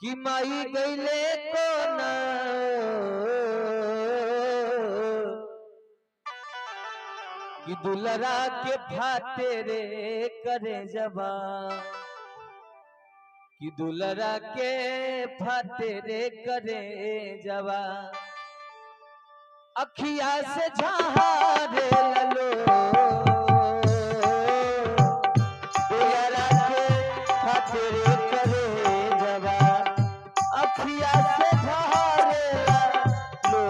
कि माई गईले को ना कि दुलरा के फाते रे करे जबा कि दुलरा के फाते रे करे जबा अखिया से झारे ललो दुलरा के फाते रे करे जबा अखिया से झारे ललो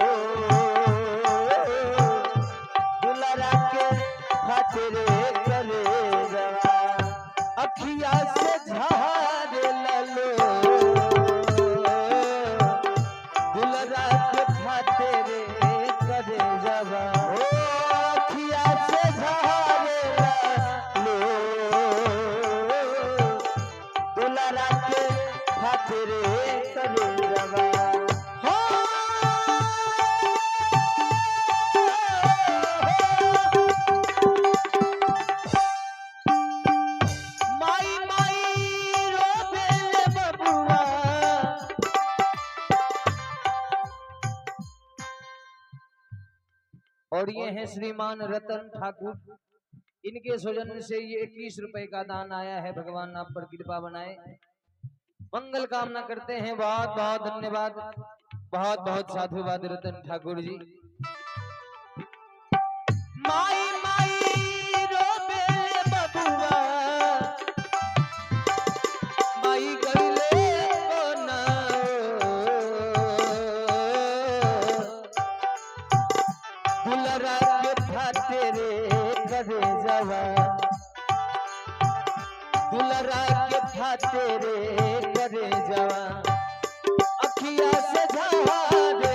दुलरा के फाते रे करे जबा अखिया से झारे ललो दुलरा के फाते रे करे जबा अखिया से झारे ललो दुलरा के फाते रे करे जबा माई माई रोबेले बबुआ और ये हैं श्रीमान रतन ठाकुर, इनके सौजन्य से ये 21 रुपए का दान आया है। भगवान आप पर कृपा बनाए, मंगल कामना करते हैं। बहुत बहुत धन्यवाद, बहुत बहुत साधुवाद रतन ठाकुर जी। माई माई रोबेले बबुआ माई गईले को ना दुलरा के फाते रे करे जबा दुलरा के फाते रे करे जबा अखिया से झारे